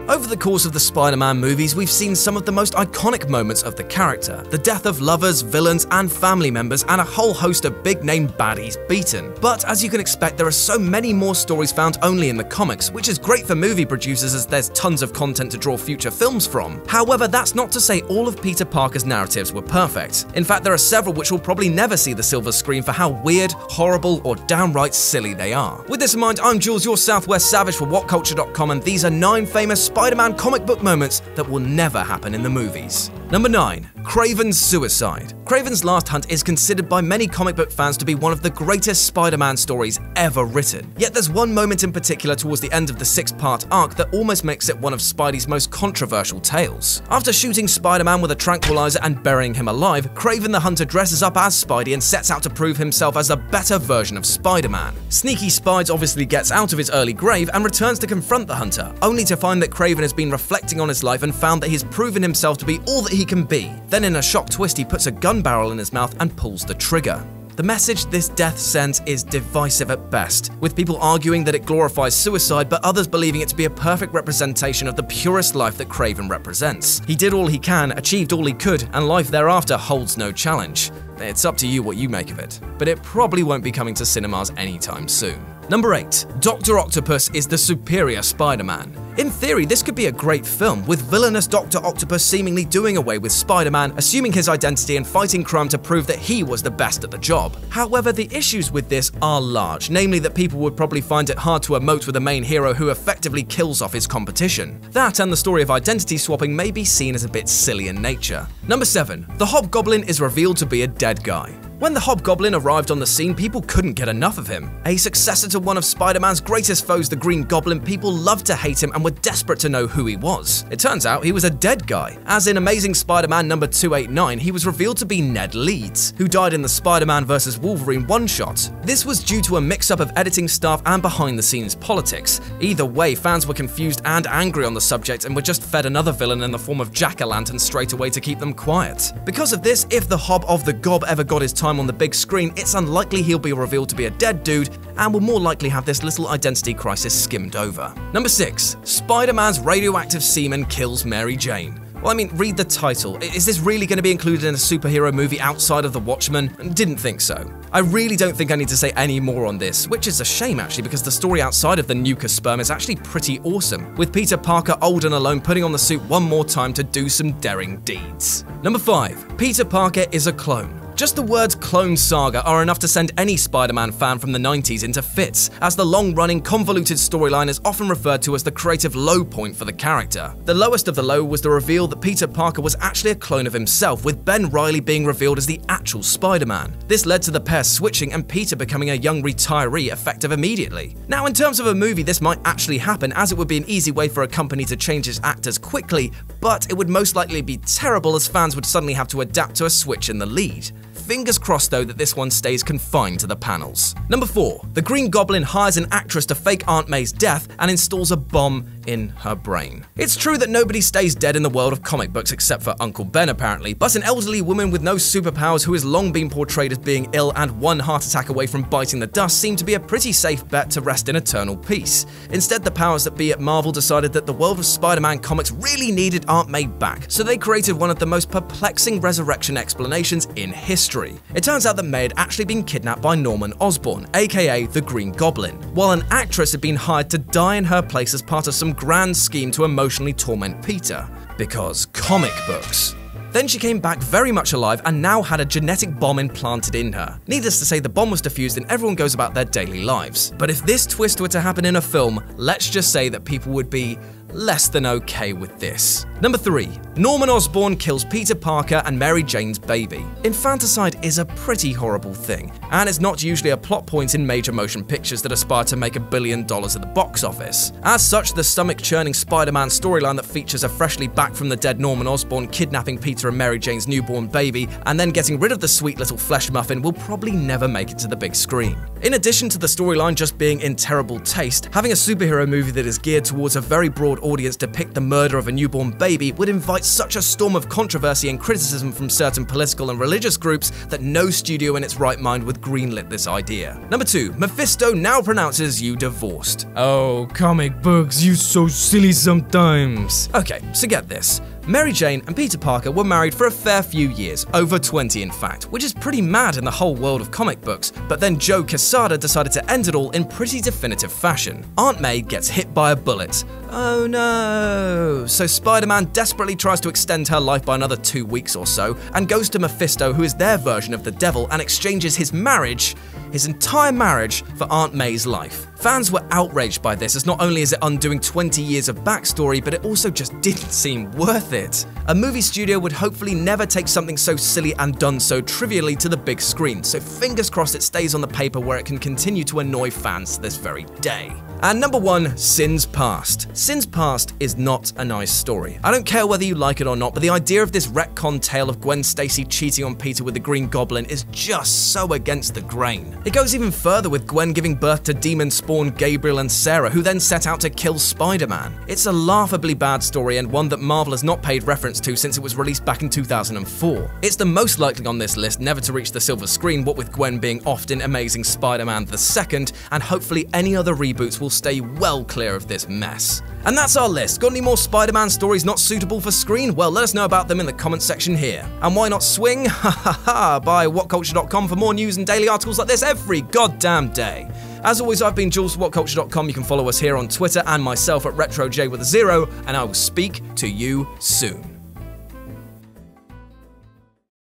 Over the course of the Spider-Man movies, we've seen some of the most iconic moments of the character, the death of lovers, villains, and family members, and a whole host of big-name baddies beaten. But as you can expect, there are so many more stories found only in the comics, which is great for movie producers as there's tons of content to draw future films from. However, that's not to say all of Peter Parker's narratives were perfect. In fact, there are several which will probably never see the silver screen for how weird, horrible, or downright silly they are. With this in mind, I'm Jules, your Southwest Savage for WhatCulture.com, and these are 9 famous Spider-Man comic book moments that will never happen in the movies. Number 9. Kraven Suicide. Kraven's Last Hunt is considered by many comic book fans to be one of the greatest Spider-Man stories ever written. Yet there's one moment in particular towards the end of the 6-part arc that almost makes it one of Spidey's most controversial tales. After shooting Spider-Man with a tranquilizer and burying him alive, Kraven the Hunter dresses up as Spidey and sets out to prove himself as a better version of Spider-Man. Sneaky Spides obviously gets out of his early grave and returns to confront the Hunter, only to find that Kraven has been reflecting on his life and found that he's proven himself to be all that he can be. Then in a shock twist, he puts a gun barrel in his mouth and pulls the trigger. The message this death sends is divisive at best, with people arguing that it glorifies suicide but others believing it to be a perfect representation of the purest life that Kraven represents. He did all he can, achieved all he could, and life thereafter holds no challenge. It's up to you what you make of it, but it probably won't be coming to cinemas anytime soon. Number 8. Dr. Octopus is the superior Spider-Man. In theory, this could be a great film, with villainous Dr. Octopus seemingly doing away with Spider-Man, assuming his identity and fighting crime to prove that he was the best at the job. However, the issues with this are large, namely that people would probably find it hard to emote with a main hero who effectively kills off his competition. That and the story of identity swapping may be seen as a bit silly in nature. Number 7. The Hobgoblin is revealed to be a dead guy. When the Hobgoblin arrived on the scene, people couldn't get enough of him. A successor to one of Spider-Man's greatest foes, the Green Goblin, people loved to hate him and were desperate to know who he was. It turns out he was a dead guy. As in Amazing Spider-Man number 289, he was revealed to be Ned Leeds, who died in the Spider-Man vs. Wolverine one-shot. This was due to a mix-up of editing staff and behind-the-scenes politics. Either way, fans were confused and angry on the subject and were just fed another villain in the form of Jack-o'-lantern straight away to keep them quiet. Because of this, if the Hob of the Gob ever got his time on the big screen, it's unlikely he'll be revealed to be a dead dude and will more likely have this little identity crisis skimmed over. Number 6. Spider-Man's radioactive semen kills Mary Jane. Well, I mean, read the title. Is this really going to be included in a superhero movie outside of The Watchmen? Didn't think so. I really don't think I need to say any more on this, which is a shame actually, because the story outside of the Nuka sperm is actually pretty awesome, with Peter Parker old and alone putting on the suit one more time to do some daring deeds. Number 5. Peter Parker is a clone. Just the words clone saga are enough to send any Spider-Man fan from the 90s into fits, as the long-running, convoluted storyline is often referred to as the creative low point for the character. The lowest of the low was the reveal that Peter Parker was actually a clone of himself, with Ben Reilly being revealed as the actual Spider-Man. This led to the pair switching and Peter becoming a young retiree effective immediately. Now, in terms of a movie, this might actually happen, as it would be an easy way for a company to change its actors quickly, but it would most likely be terrible as fans would suddenly have to adapt to a switch in the lead. Fingers crossed though that this one stays confined to the panels. Number 4. The Green Goblin hires an actress to fake Aunt May's death and installs a bomb in her brain. It's true that nobody stays dead in the world of comic books except for Uncle Ben apparently, but an elderly woman with no superpowers who has long been portrayed as being ill and one heart attack away from biting the dust seemed to be a pretty safe bet to rest in eternal peace. Instead, the powers that be at Marvel decided that the world of Spider-Man comics really needed Aunt May back, so they created one of the most perplexing resurrection explanations in history. It turns out that May had actually been kidnapped by Norman Osborn, aka the Green Goblin, while an actress had been hired to die in her place as part of some grand scheme to emotionally torment Peter. Because comic books. Then she came back very much alive and now had a genetic bomb implanted in her. Needless to say, the bomb was defused and everyone goes about their daily lives. But if this twist were to happen in a film, let's just say that people would be less than okay with this. Number 3. Norman Osborn kills Peter Parker and Mary Jane's baby. Infanticide is a pretty horrible thing, and it's not usually a plot point in major motion pictures that aspire to make $1 billion at the box office. As such, the stomach-churning Spider-Man storyline that features a freshly back from the dead Norman Osborn kidnapping Peter and Mary Jane's newborn baby and then getting rid of the sweet little flesh muffin will probably never make it to the big screen. In addition to the storyline just being in terrible taste, having a superhero movie that is geared towards a very broad audience depict the murder of a newborn baby would invite such a storm of controversy and criticism from certain political and religious groups that no studio in its right mind would greenlit this idea. Number 2. Mephisto now pronounces you divorced. Oh, comic books, you so silly sometimes. Okay, so get this. Mary Jane and Peter Parker were married for a fair few years, over 20 in fact, which is pretty mad in the whole world of comic books, but then Joe Quesada decided to end it all in pretty definitive fashion. Aunt May gets hit by a bullet. Oh no! So Spider-Man desperately tries to extend her life by another 2 weeks or so, and goes to Mephisto, who is their version of the devil, and exchanges his entire marriage, for Aunt May's life. Fans were outraged by this, as not only is it undoing 20 years of backstory, but it also just didn't seem worth it. A movie studio would hopefully never take something so silly and done so trivially to the big screen, so fingers crossed it stays on the paper where it can continue to annoy fans to this very day. And number 1, Sin's Past. Sin's Past is not a nice story. I don't care whether you like it or not, but the idea of this retcon tale of Gwen Stacy cheating on Peter with the Green Goblin is just so against the grain. It goes even further with Gwen giving birth to demon spawn Gabriel and Sarah, who then set out to kill Spider-Man. It's a laughably bad story and one that Marvel has not paid reference to since it was released back in 2004. It's the most likely on this list never to reach the silver screen, what with Gwen being oft in Amazing Spider-Man 2, and hopefully any other reboots will stay well clear of this mess. And that's our list. Got any more Spider-Man stories not suitable for screen? Well, let us know about them in the comments section here. And why not swing? By whatculture.com for more news and daily articles like this every goddamn day. As always, I've been Jules for whatculture.com. You can follow us here on Twitter and myself at RetroJ with a 0, and I will speak to you soon.